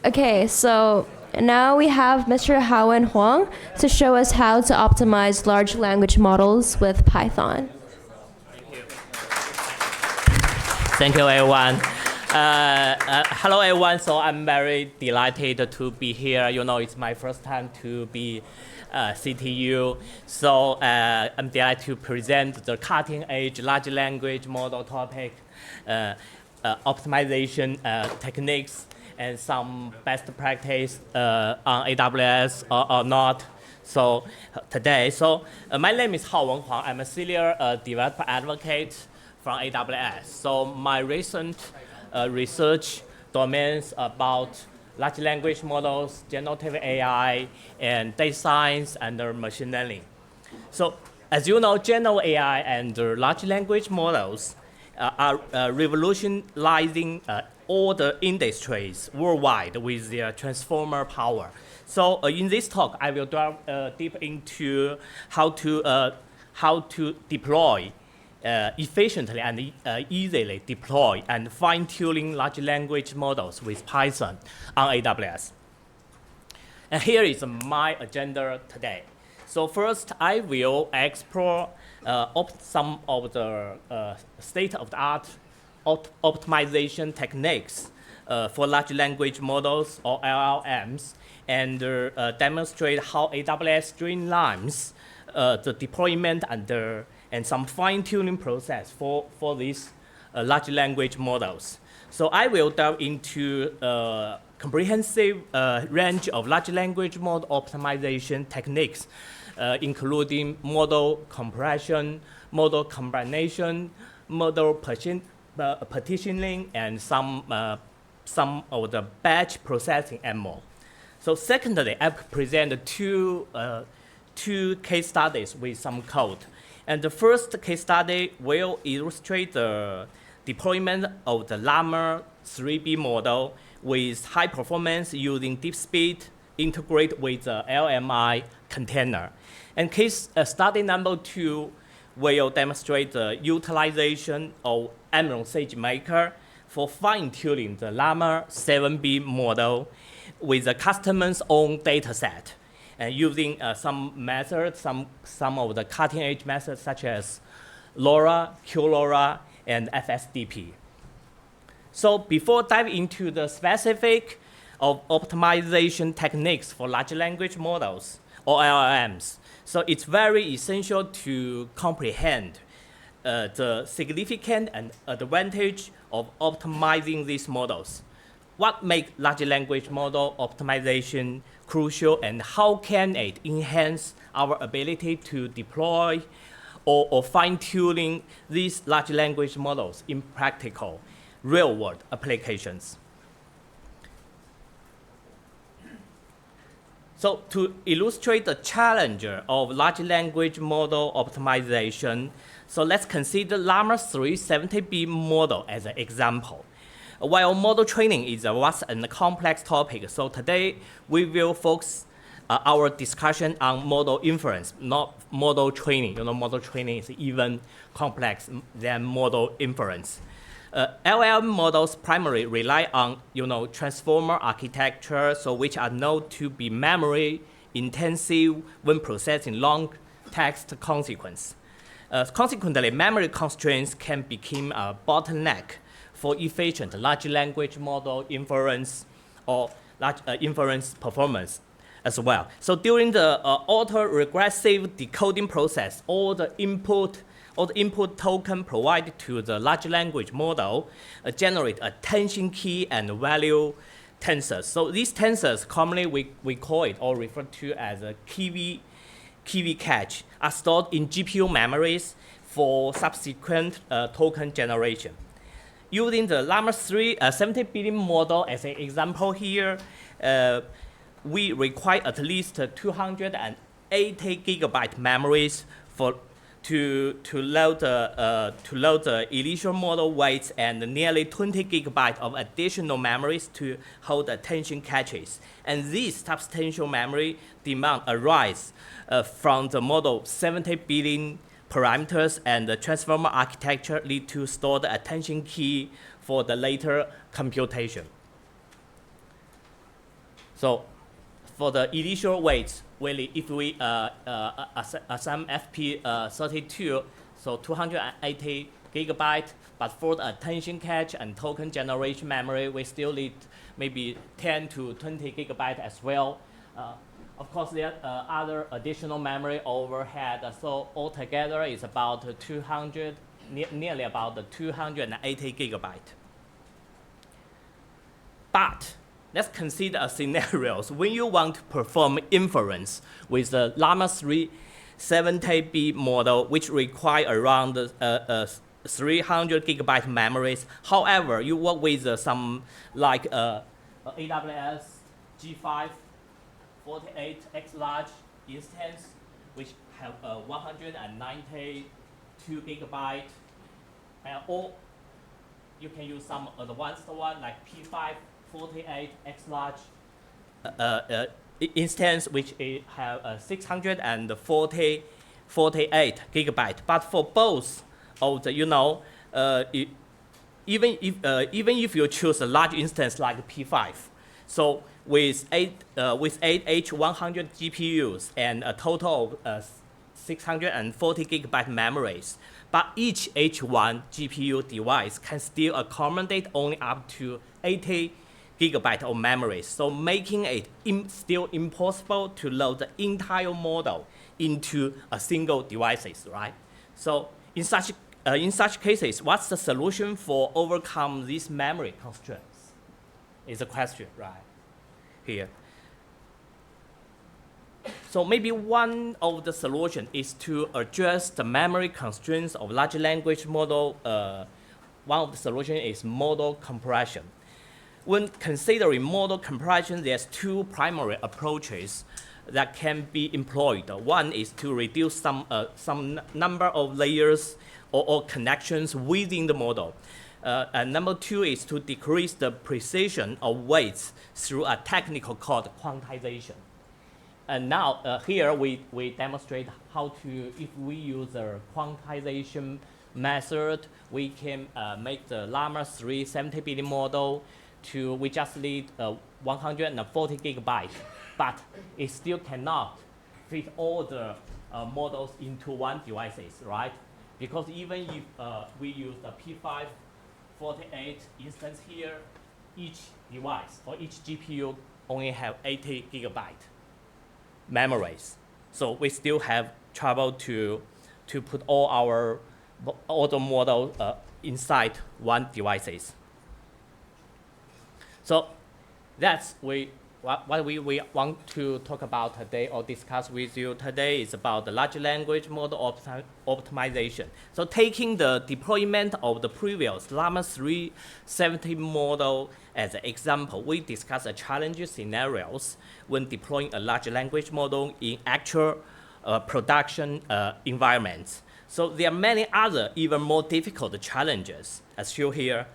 Okay, so now we have Mr. Haowen Huang to show us how to optimize large language models with Python. Thank you, everyone. Hello, everyone. So I'm very delighted to be here. You know, it's my first time to be CTU. So I'm delighted to present the cutting-edge large language model topic, optimization techniques, and some best practice on AWS or not. So today, my name is Haowen Huang. I'm a senior developer advocate from AWS. So my recent research domains about large language models, generative AI, and data science and machine learning. So as you know, general AI and large language models are revolutionizing all the industries worldwide with their transformer power. So in this talk, I will delve deep into how to deploy efficiently and easily deploy and fine-tuning large language models with Python on AWS. And here is my agenda today. So first, I will explore some of the state-of-the-art optimization techniques for large language models or LLMs, and demonstrate how AWS streamlines the deployment and some fine-tuning process for these large language models. So I will delve into a comprehensive range of large language model optimization techniques, including model compression, model combination, model partitioning, and some of the batch processing and more. So secondly, I present two case studies with some code. And the first case study will illustrate the deployment of the Llama 3B model with high performance using deep speed integrate with the LMI container. And case study number 2 will demonstrate the utilization of Emerald SageMaker for fine-tuning the Llama 7B model with the customer's own data set, and using some methods, some of the cutting-edge methods such as LoRA, QLoRA, and FSDP. So before diving into the specific of optimization techniques for large language models or LLMs, so it's very essential to comprehend the significant and advantage of optimizing these models. What makes large language model optimization crucial, and how can it enhance our ability to deploy or fine-tuning these large language models in practical, real-world applications? So to illustrate the challenge of large language model optimization, so let's consider Llama 3 70B model as an example. While model training is a vast and complex topic, so today we will focus our discussion on model inference, not model training. You know, model training is even complex than model inference. LLM models primarily rely on transformer architecture, so which are known to be memory intensive when processing long text consequence. Consequently, memory constraints can become a bottleneck for efficient large language model inference or large inference performance as well. So during the autoregressive decoding process, all the input token provided to the large language model generate attention key and value tensors. So these tensors, commonly we call it or refer to as a key cache, are stored in GPU memories for subsequent token generation. Using the Llama 3 70 billion model as an example here, we require at least 280 gigabyte memories to load the initial model weights, and nearly 20 gigabytes of additional memories to hold attention caches. And this substantial memory demand arise from the model 70 billion parameters, and the transformer architecture lead to stored attention key for the later computation. So for the initial weights, really, if we assign FP32, so 280 gigabyte, but for the attention catch and token generation memory, we still need maybe 10 to 20 gigabyte as well. Of course, there are other additional memory overhead, so altogether it's about 200, nearly about 280 gigabyte. But let's consider a scenario when you want to perform inference with the Llama 3 70B model, which require around 300 gigabyte memories. However, you work with some like AWS G5 48X large instance, which have 192 gigabyte, or you can use some advanced one like P5 48X large instance, which have 648 gigabyte. But for both of the, even if you choose a large instance like P5, so with eight H100 GPUs and a total of 640 gigabyte memories, but each H1 GPU device can still accommodate only up to 80 gigabyte of memory, so making it still impossible to load the entire model into a single devices, right? So in such cases, what's the solution for overcome these memory constraints? Is a question, right? Here. So maybe one of the solutions is to address the memory constraints of large language model. One of the solutions is model compression. When considering model compression, there's two primary approaches that can be employed. One is to reduce some number of layers or connections within the model. And number two is to decrease the precision of weights through a technical called quantization. And now here we demonstrate how to, if we use a quantization method, we can make the Llama 3 70 billion model to, we just need 140 gigabytes, but it still cannot fit all the models into one devices, right? Because even if we use the P5 48 instance here, each device or each GPU only have 80 gigabyte memories. So we still have trouble to put all the models inside one devices. So that's what we want to talk about today or discuss with you today is about the large language model optimization. So taking the deployment of the previous Llama 3 70 model as an example, we discuss the challenging scenarios when deploying a large language model in actual production environments. So there are many other even more difficult challenges as shown here.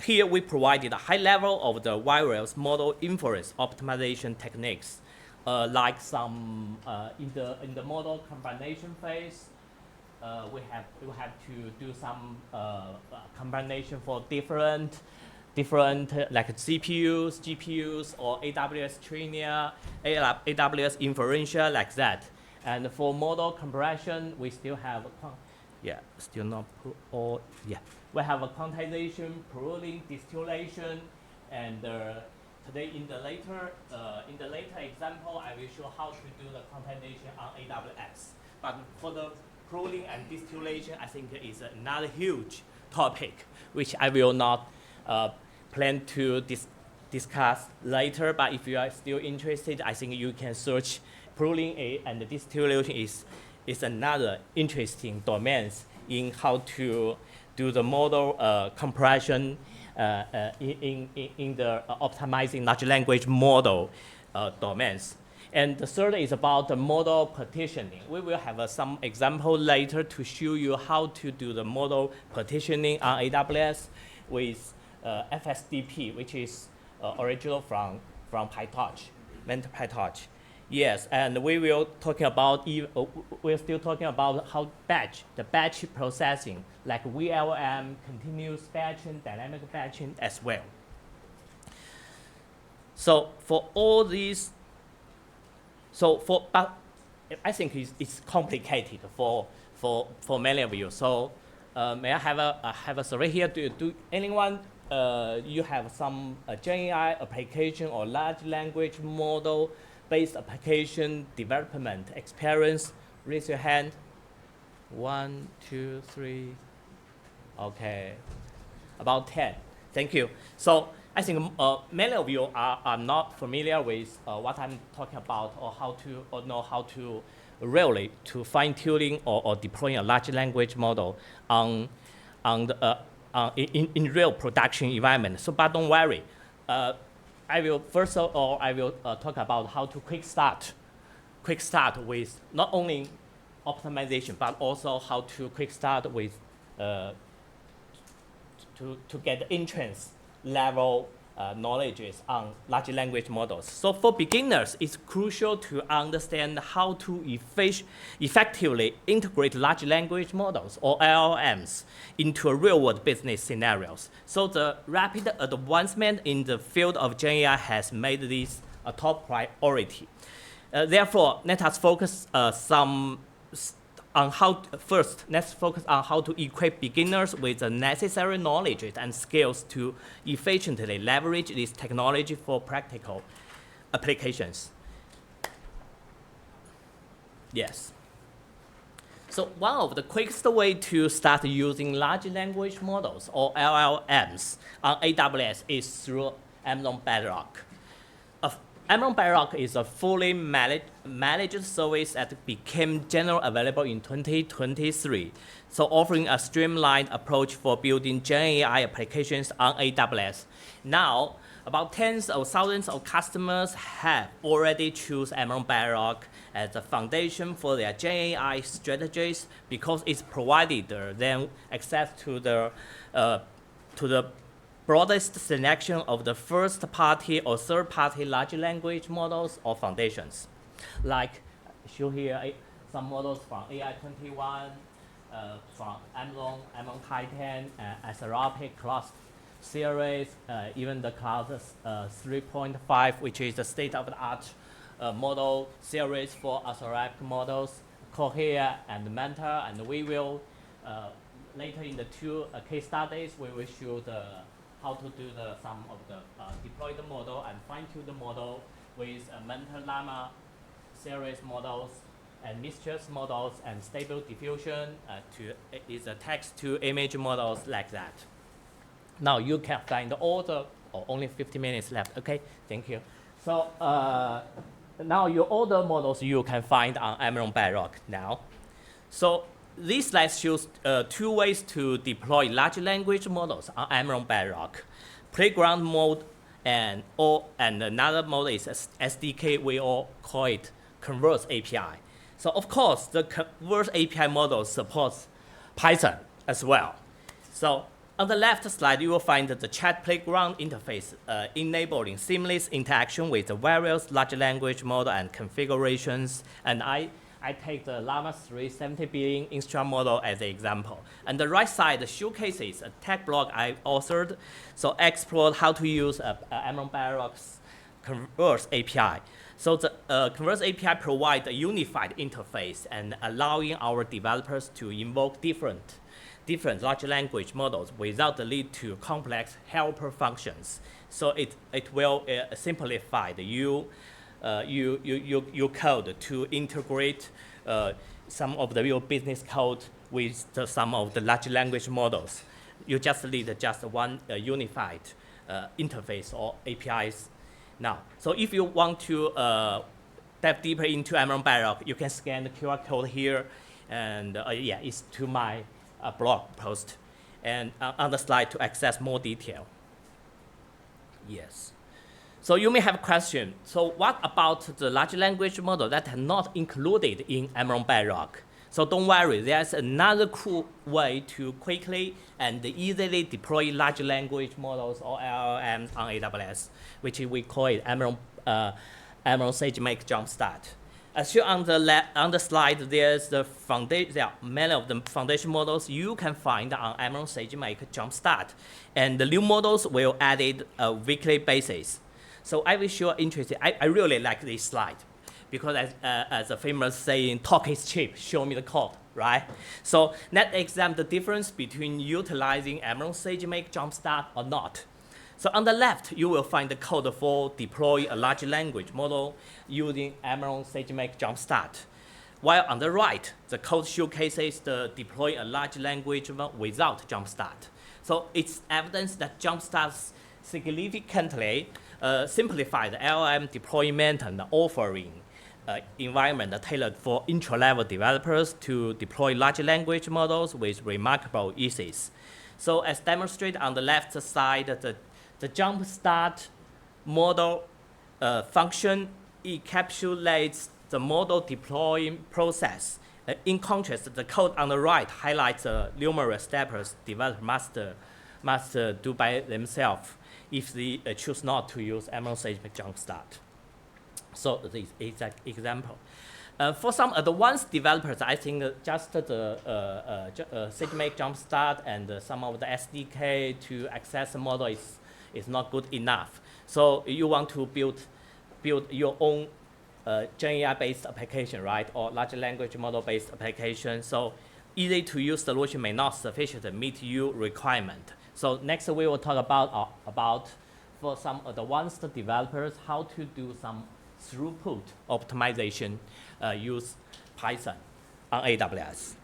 Here we provided a high level of the various model inference optimization techniques, like some in the model combination phase, we have to do some combination for different like CPUs, GPUs, or AWS Trainier, AWS Inferential, like that. And for model compression, we still have still not all we have a quantization, pooling, distillation, and today in the later example, I will show how to do the quantization on AWS. But for the pooling and distillation, I think is another huge topic, which I will not plan to discuss later. But if you are still interested, I think you can search pooling and distillation is another interesting domains in how to do the model compression in the optimizing large language model domains. And the third is about the model partitioning. We will have some example later to show you how to do the model partitioning on AWS with FSDP, which is original from PyTorch, meant PyTorch. Yes, and we will talking about we're still talking about how the batch processing, like VLM, continuous batching, dynamic batching as well. So for all these, but I think it's complicated for many of you. So may I have a survey here? Do anyone you have some Gen AI application or large language model based application development experience? Raise your hand. 1, 2, 3. Okay, about 10. Thank you. So I think many of you are not familiar with what I'm talking about, or know how to really to fine-tuning or deploying a large language model on in real production environment. So, but don't worry. I will first of all talk about how to quick start with not only optimization but also how to quick start with to get entrance level knowledge on large language models. So for beginners, it's crucial to understand how to effectively integrate large language models or LLMs into real-world business scenarios. So the rapid advancement in the field of Gen AI has made this a top priority. Therefore, let us focus let's focus on how to equip beginners with the necessary knowledge and skills to efficiently leverage this technology for practical applications. Yes. So one of the quickest way to start using large language models or LLMs on AWS is through Amazon Bedrock. Amazon Bedrock is a fully managed service that became generally available in 2023, so offering a streamlined approach for building Gen AI applications on AWS. Now, about tens of thousands of customers have already chosen Amazon Bedrock as the foundation for their Gen AI strategies because it's provided them access to the broadest selection of the first-party or third-party large language models or foundations. Like, show here some models from AI21, from Amazon Titan, Anthropic Class series, even the Class 3.5, which is the state-of-the-art model series for Anthropic models, Cohere and Mentor, and we will, later in the two case studies, we will show how to do some of the deploy the model and fine-tune the model with Mentor Llama series models and mixtures models and stable diffusion is a text-to-image models like that. Now you can find all the, only 50 minutes left, okay? Thank you. So now all the models you can find on Amazon Bedrock now. So this slide shows two ways to deploy large language models on Amazon Bedrock. Playground mode and another mode is SDK, we all call it Converse API. So of course, the Converse API model supports Python as well. So on the left slide, you will find the chat playground interface enabling seamless interaction with the various large language model and configurations. And I take the Llama 3 70 billion instrument model as an example. And the right side showcases a tech blog I authored. So explored how to use Amazon Bedrock's Converse API. So the Converse API provides a unified interface and allowing our developers to invoke different large language models without the need to complex helper functions. So it will simplify the your code to integrate some of your business code with some of the large language models. You just need just one unified interface or APIs now. So if you want to dive deeper into Amazon Bedrock, you can scan the QR code here, and yeah, it's to my blog post, and on the slide to access more detail. Yes. So you may have a question. So what about the large language model that are not included in Amazon Bedrock? So don't worry, there's another cool way to quickly and easily deploy large language models or LLMs on AWS, which we call it Amazon SageMaker Jumpstart. As shown on the slide, there's the foundation. There are many of the foundation models you can find on Amazon SageMaker Jumpstart, and the new models will added a weekly basis. So I will show interesting. I really like this slide because as a famous saying, talk is cheap, show me the code, right? So let's examine the difference between utilizing Emerald SageMaker Jumpstart or not. So on the left, you will find the code for deploying a large language model using Emerald SageMaker Jumpstart. While on the right, the code showcases the deploying a large language model without Jumpstart. So it's evidence that Jumpstart significantly simplify the LLM deployment and offering environment tailored for intro-level developers to deploy large language models with remarkable ease. So as demonstrated on the left side, the Jumpstart model function encapsulates the model deploying process. In contrast, the code on the right highlights numerous steps developers must do by themselves if they choose not to use Emerald SageMaker Jumpstart. So this exact example. For some advanced developers, I think just the SageMaker Jumpstart and some of the SDK to access the model is not good enough. So you want to build your own GenAI-based application, right, or large language model-based application. So easy to use solution may not sufficient to meet your requirement. So next we will talk about for some advanced developers how to do some throughput optimization use Python on AWS.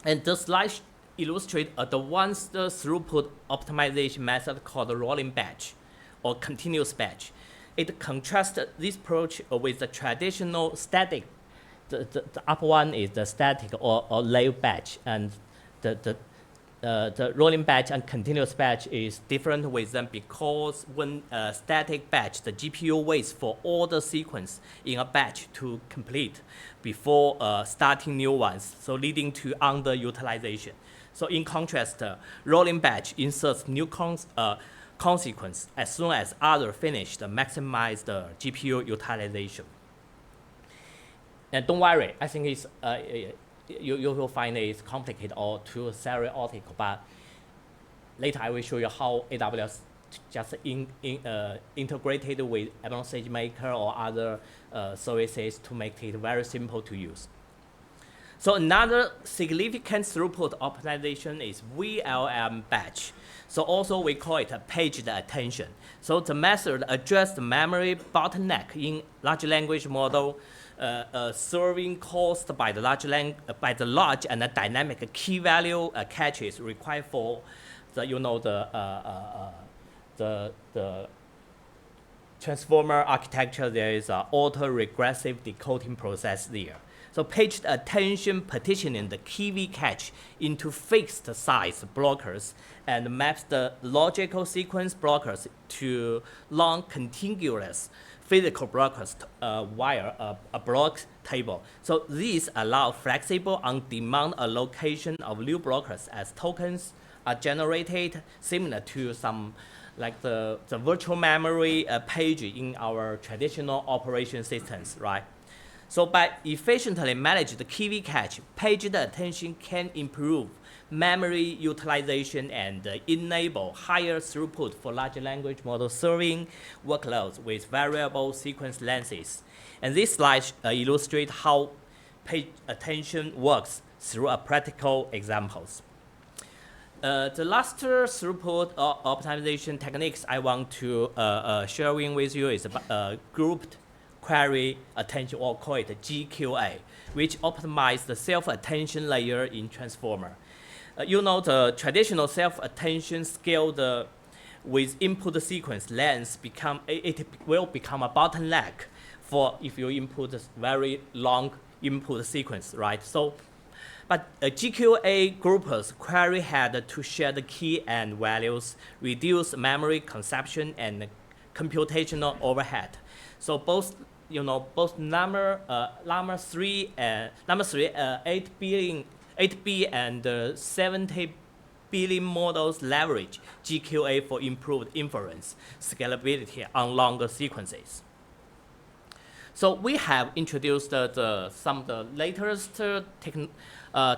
And the slide illustrates advanced throughput optimization method called rolling batch or continuous batch. It contrasts this approach with the traditional static. The upper one is the static or live batch, and the rolling batch and continuous batch is different with them because when static batch, the GPU waits for all the sequence in a batch to complete before starting new ones, so leading to underutilization. So in contrast, rolling batch inserts new consequence as soon as others finish to maximize the GPU utilization. And don't worry, I think it's you will find it's complicated or too theoretical, but later I will show you how AWS just integrated with Emerald SageMaker or other services to make it very simple to use. So another significant throughput optimization is VLM batch. So also we call it a paged attention. So the method addresses the memory bottleneck in large language model serving caused by the large and the dynamic key value caches required for the the transformer architecture. There is an auto-regressive decoding process there. So paged attention partitioning the key cache into fixed size blockers and maps the logical sequence blockers to long contiguous physical blockers via a block table. So these allow flexible on-demand allocation of new blockers as tokens are generated, similar to some like the virtual memory page in our traditional operation systems, right? So by efficiently managing the key cache, paged attention can improve memory utilization and enable higher throughput for large language model serving workloads with variable sequence lengths. And this slide illustrates how paged attention works through practical examples. The last throughput optimization techniques I want to sharing with you is grouped query attention, or call it GQA, which optimizes the self-attention layer in transformer. You know, the traditional self-attention scaled with input sequence length it will become a bottleneck for if you input a very long input sequence, right? So, but GQA groupers query had to share the key and values, reduce memory consumption and computational overhead. So both number 3, 8B and 70 billion models leverage GQA for improved inference scalability on longer sequences. So we have introduced some of the latest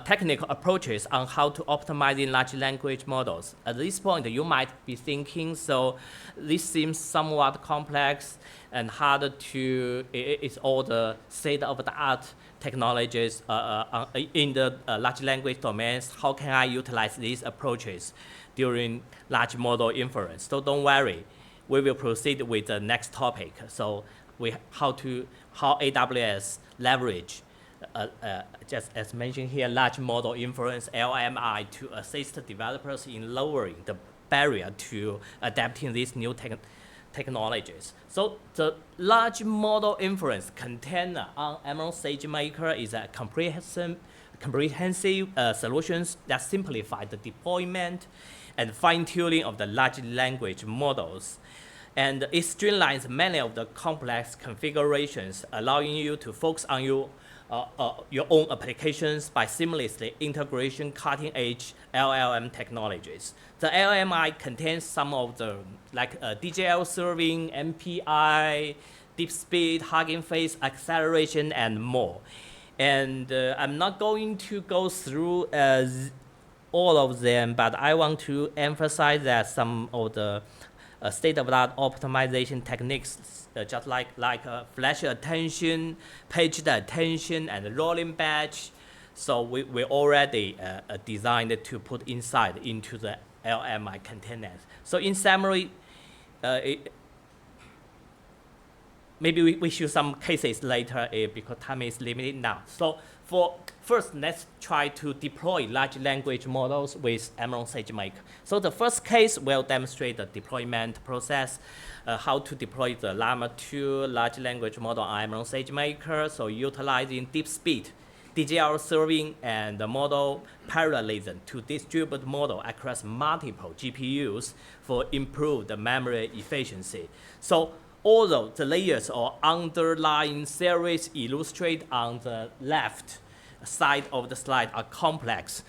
technical approaches on how to optimize large language models. At this point, you might be thinking, so this seems somewhat complex and hard to, it's all the state-of-the-art technologies in the large language domains. How can I utilize these approaches during large model inference? So don't worry, we will proceed with the next topic. So how AWS leverage, just as mentioned here, large model inference, LMI, to assist developers in lowering the barrier to adapting these new technologies. So the large model inference container on Emerald SageMaker is a comprehensive solutions that simplify the deployment and fine-tuning of the large language models. And it streamlines many of the complex configurations, allowing you to focus on your own applications by seamlessly integrating cutting-edge LLM technologies. The LMI contains some of the DJL serving, MPI, deep speed, Hugging Face, acceleration, and more. And I'm not going to go through all of them, but I want to emphasize that some of the state-of-the-art optimization techniques, just like flash attention, paged attention, and rolling batch. So we already designed to put inside into the LMI containers. So in summary, maybe we show some cases later because time is limited now. So first, let's try to deploy large language models with Emerald SageMaker. So the first case will demonstrate the deployment process, how to deploy the Llama 2 large language model on Emerald SageMaker. So utilizing deep speed, DJL serving, and the model parallelism to distribute model across multiple GPUs for improved memory efficiency. So although the layers or underlying series illustrated on the left side of the slide are complex,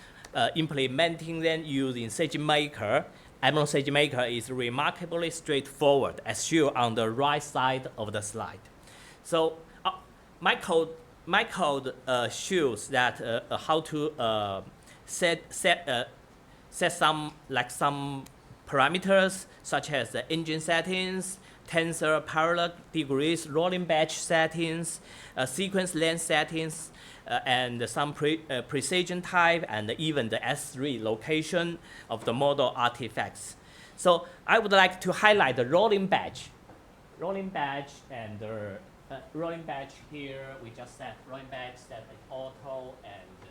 implementing them using SageMaker, Emerald SageMaker is remarkably straightforward, as shown on the right side of the slide. So my code shows that how to set some parameters such as the engine settings, tensor parallel degrees, rolling batch settings, sequence length settings, and some precision type, and even the S3 location of the model artifacts. So I would like to highlight the rolling batch. Rolling batch and the rolling batch here, we just set rolling batch, set it auto, and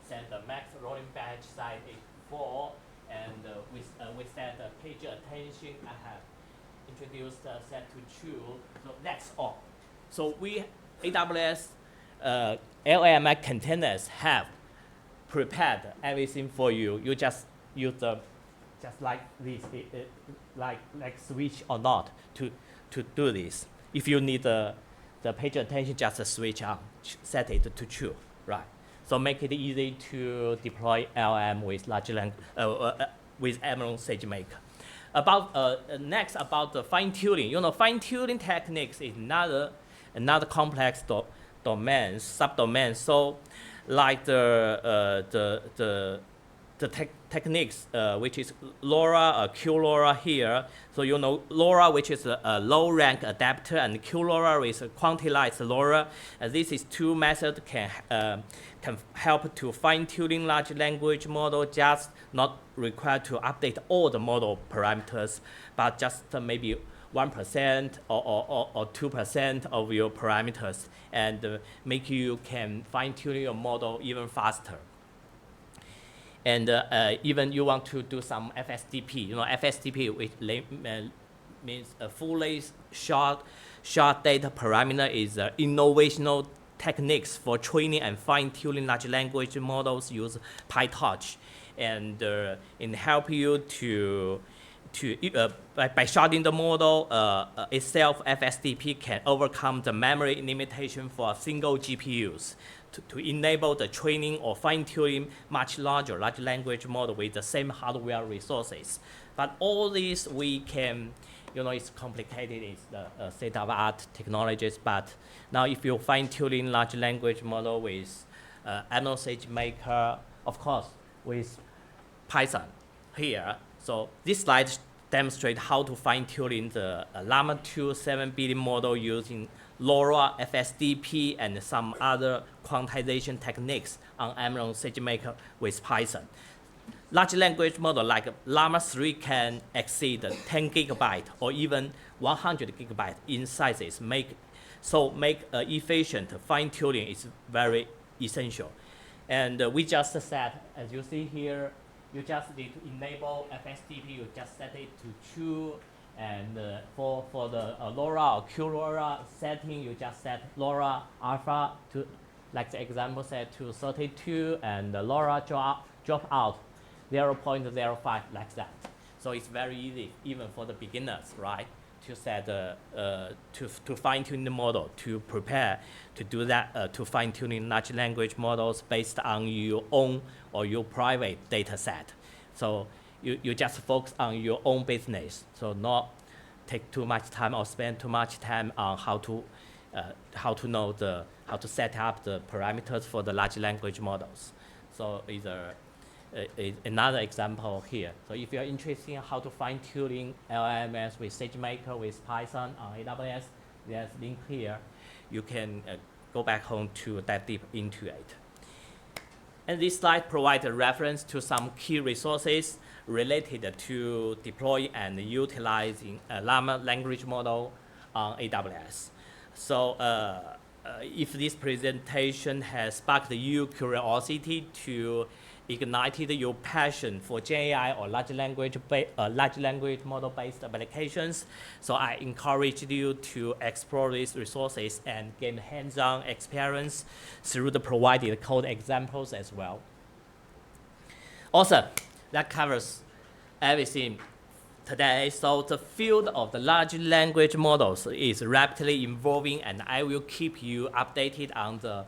set the max rolling batch size is 4, and we set the page attention. I have introduced set to true. So that's all. So we AWS LLMI containers have prepared everything for you. You just use the just like this, like switch or not to do this. If you need the page attention, just switch on, set it to true, right? So make it easy to deploy LLM with large language with Emerald SageMaker. Next about the fine-tuning. You know, fine-tuning techniques is another complex domain, subdomain. So, like the techniques, which is LoRA, QLoRA here. So you know LoRA, which is a low-rank adapter, and QLoRA is a quantized LoRA. These is two methods can help to fine-tuning large language model, just not required to update all the model parameters, but just maybe 1% or 2% of your parameters, and make you can fine-tune your model even faster. And even you want to do some FSDP. You know, FSDP, which means a fully shard data parameter, is innovational techniques for training and fine-tuning large language models. Use PyTorch, and it help you by sharding the model itself. FSDP can overcome the memory limitation for single GPUs to enable the training or fine-tuning much larger large language model with the same hardware resources. But all these we can it's complicated. It's the state-of-art technologies. But now, if you fine-tuning large language model with ML SageMaker, of course, with Python here. So this slide demonstrates how to fine-tuning the Llama 2 7 billion model using LoRA, FSDP, and some other quantization techniques on ML SageMaker with Python. Large language model like Llama 3 can exceed 10 gigabyte or even 100 gigabyte in sizes. Make efficient fine-tuning is very essential. And we just set, as you see here, you just need to enable FSDP. You just set it to 2. And for the LoRA or QLoRA setting, you just set LoRA alpha to, like the example said, to 32, and the LoRA drop out 0.05 like that. So it's very easy, even for the beginners, right? To set to fine-tune the model, to prepare to do that, to fine-tuning large language models based on your own or your private data set. So you just focus on your own business, so not take too much time or spend too much time on how to set up the parameters for the large language models. So is another example here. So if you're interested in how to fine-tuning LLMs with SageMaker with Python on AWS, there's a link here. You can go back home to dive deep into it. And this slide provides a reference to some key resources related to deploying and utilizing a Llama language model on AWS. So if this presentation has sparked your curiosity to ignited your passion for GenAI or large language model-based applications, so I encourage you to explore these resources and gain hands-on experience through the provided code examples as well. Awesome, that covers everything today. So the field of the large language models is rapidly evolving, and I will keep you updated on the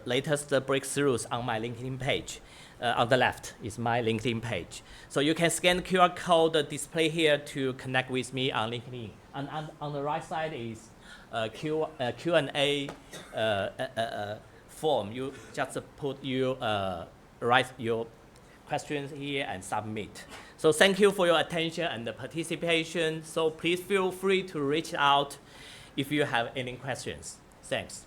latest breakthroughs on my LinkedIn page. On the left is my LinkedIn page. So you can scan the QR code displayed here to connect with me on LinkedIn. And on the right side is Q&A form. You just write your questions here and submit. So thank you for your attention and the participation. So please feel free to reach out if you have any questions. Thanks.